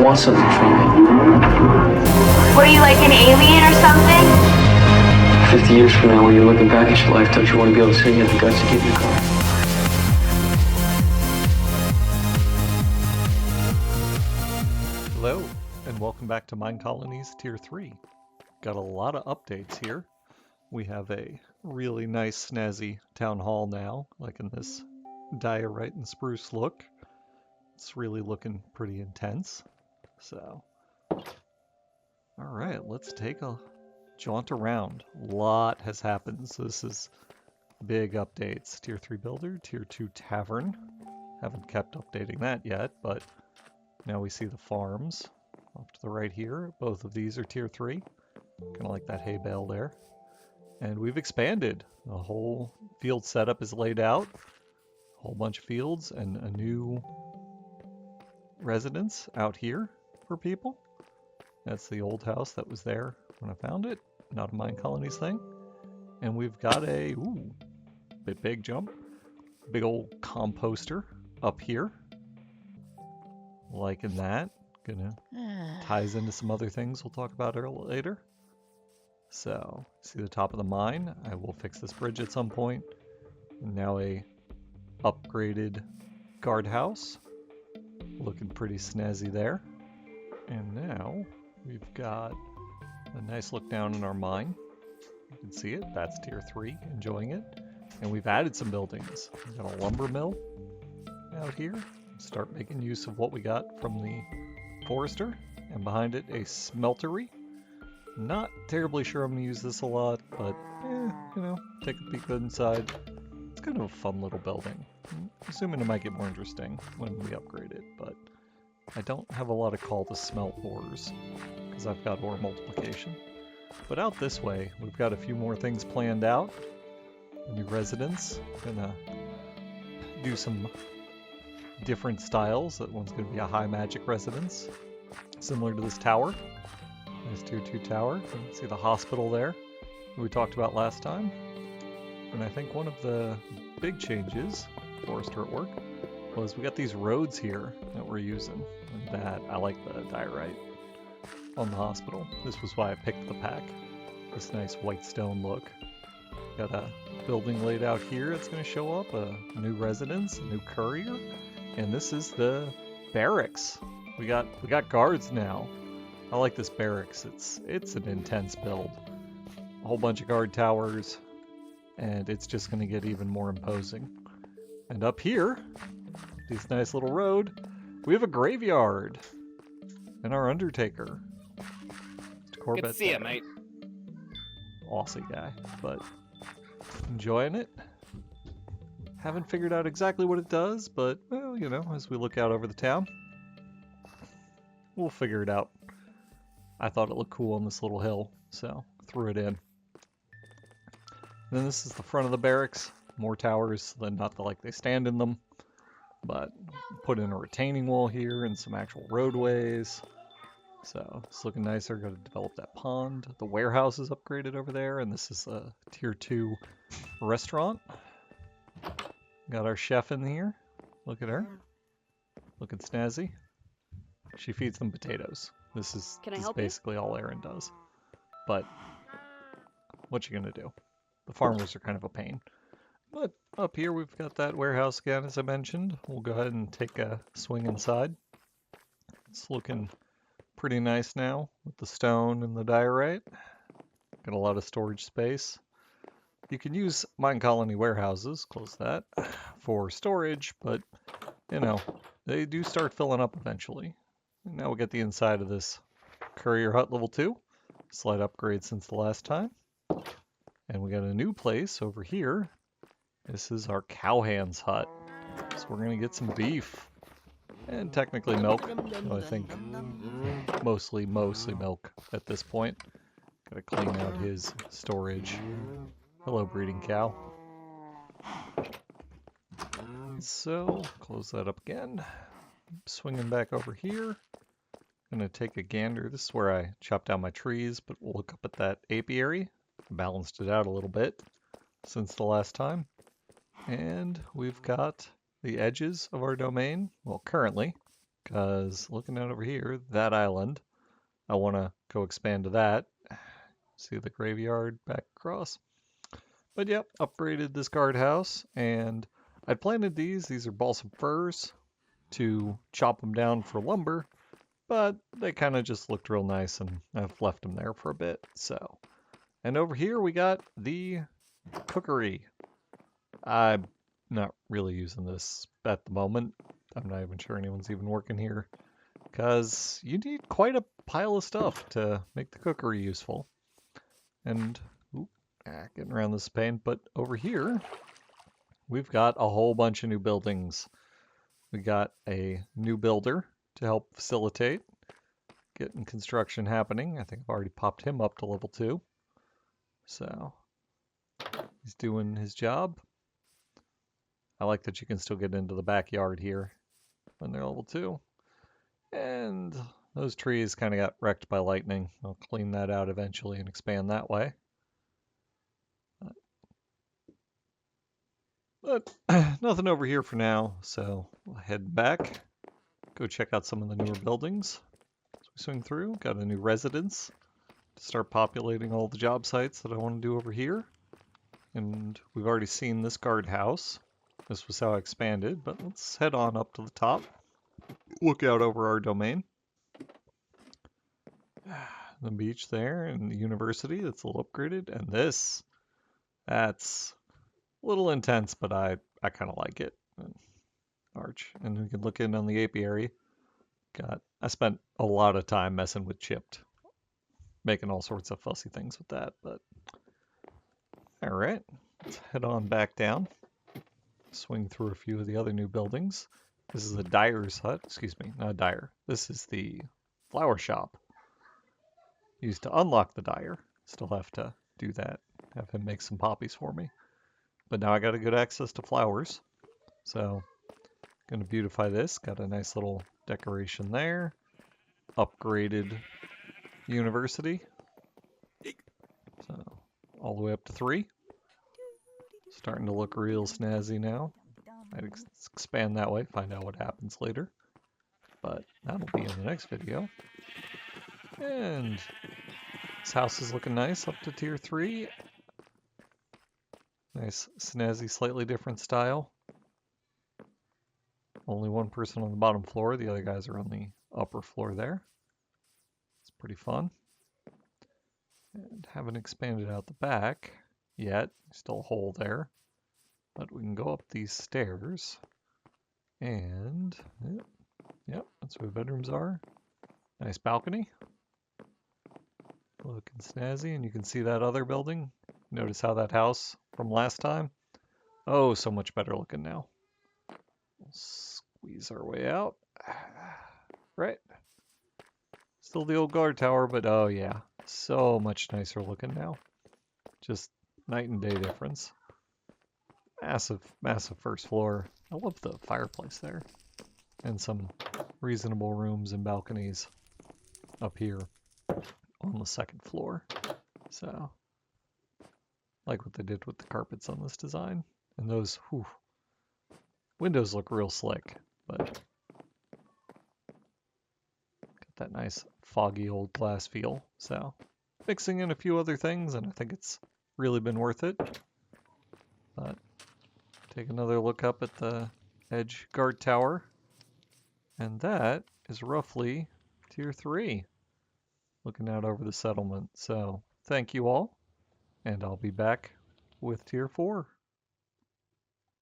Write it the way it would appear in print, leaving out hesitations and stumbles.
want something from me. What are you, like an alien or something? 50 years from now, when you're looking back at your life, don't you want to be able to say you had the guts to get in the car? Hello, and welcome back to Minecolonies Tier 3. Got a lot of updates here. We have a really nice snazzy town hall now, like in this diorite and spruce look. It's really looking pretty intense. So, alright, let's take a jaunt around. A lot has happened, so this is big updates. Tier 3 builder, Tier 2 tavern. Haven't kept updating that yet, but now we see the farms off to the right here. Both of these are Tier 3. Kind of like that hay bale there. And we've expanded. The whole field setup is laid out. A whole bunch of fields and a new residence out here for people. That's the old house that was there when I found it. Not a Minecolonies thing. And we've got a big jump. Big old composter up here. Liking that. Gonna ties into some other things we'll talk about later. So, see the top of the mine? I will fix this bridge at some point. And now a upgraded guardhouse. Looking pretty snazzy there. And now we've got a nice look down in our mine. You can see it. That's Tier 3. Enjoying it. And we've added some buildings. We've got a lumber mill out here. Start making use of what we got from the forester. And behind it, a smeltery. Not terribly sure I'm going to use this a lot, but, take a peek inside. It's kind of a fun little building. I'm assuming it might get more interesting when we upgrade it, but I don't have a lot of call to smelt ores, because I've got ore multiplication. But out this way, we've got a few more things planned out. A new residence. Gonna do some different styles. That one's going to be a high magic residence, similar to this tower. Nice Tier 2 tower. You can see the hospital there that we talked about last time. And I think one of the big changes, Forester at work, was we got these roads here that we're using. And that, I like the diorite on the hospital. This was why I picked the pack. This nice white stone look. Got a building laid out here. It's going to show up, a new residence, a new courier. And this is the barracks. We got guards now. I like this barracks. It's an intense build. A whole bunch of guard towers, and it's just going to get even more imposing. And up here, this nice little road, we have a graveyard and our undertaker. Good to see you, mate. Awesome guy, but enjoying it. Haven't figured out exactly what it does, but well, as we look out over the town, we'll figure it out. I thought it looked cool on this little hill, so threw it in. And then this is the front of the barracks. More towers, not like they stand in them, but put in a retaining wall here and some actual roadways. So it's looking nicer. Got to develop that pond. The warehouse is upgraded over there, and this is a Tier 2 restaurant. Got our chef in here. Look at her. Looking snazzy. She feeds them potatoes. This is basically all Erin does. But what you gonna do? The farmers are kind of a pain. But up here we've got that warehouse again, as I mentioned. We'll go ahead and take a swing inside. It's looking pretty nice now with the stone and the diorite. Got a lot of storage space. You can use Minecolony warehouses, close that, for storage, but they do start filling up eventually. And now we'll get the inside of this courier hut level 2. Slight upgrade since the last time. And we got a new place over here. This is our cowhands hut. So we're going to get some beef. And technically milk. So I think mostly milk at this point. Gotta clean out his storage. Hello, breeding cow. So, close that up again. Swinging back over here. Gonna take a gander. This is where I chopped down my trees, but we'll look up at that apiary. Balanced it out a little bit since the last time. And we've got the edges of our domain. Well, currently, because looking out over here, that island, I want to go expand to that. See the graveyard back across. But yep, upgraded this guardhouse, and I planted these. These are balsam firs to chop them down for lumber, but they kind of just looked real nice, and I've left them there for a bit. So, and over here we got the cookery. I'm not really using this at the moment. I'm not even sure anyone's even working here, because you need quite a pile of stuff to make the cookery useful. And getting around this pain, but over here we've got a whole bunch of new buildings. We got a new builder to help facilitate getting construction happening. I think I've already popped him up to level 2. So he's doing his job. I like that you can still get into the backyard here when they're level 2. And those trees kind of got wrecked by lightning. I'll clean that out eventually and expand that way. But nothing over here for now, so we'll head back, go check out some of the newer buildings as we swing through. Got a new residence to start populating all the job sites that I want to do over here. And we've already seen this guardhouse. This was how I expanded, but let's head on up to the top, look out over our domain. The beach there and the university that's a little upgraded, and that's a little intense, but I kind of like it. Arch, and we can look in on the apiary. I spent a lot of time messing with chipped, making all sorts of fussy things with that, but all right, let's head on back down, swing through a few of the other new buildings. This is the dyer's hut, excuse me, not a dyer. This is the flower shop. Used to unlock the dyer. Still have to do that, have him make some poppies for me. But now I got a good access to flowers, so gonna beautify this. Got a nice little decoration there. Upgraded university. So all the way up to 3. Starting to look real snazzy now. I'd expand that way, find out what happens later. But that'll be in the next video. And this house is looking nice up to tier 3. Nice, snazzy, slightly different style. Only one person on the bottom floor. The other guys are on the upper floor there. It's pretty fun. And haven't expanded out the back yet. Still a hole there. But we can go up these stairs. And, yep, that's where the bedrooms are. Nice balcony. Looking snazzy. And you can see that other building. Notice how that house from last time? Oh, so much better looking now. We'll squeeze our way out. Right. Still the old guard tower, but oh yeah, so much nicer looking now. Just night and day difference. Massive, massive first floor. I love the fireplace there. And some reasonable rooms and balconies up here on the second floor. So, like what they did with the carpets on this design. And those, windows look real slick, but got that nice foggy old glass feel. So mixing in a few other things, and I think it's really been worth it. But take another look up at the edge guard tower, and that is roughly tier 3, looking out over the settlement. So thank you all, and I'll be back with tier 4.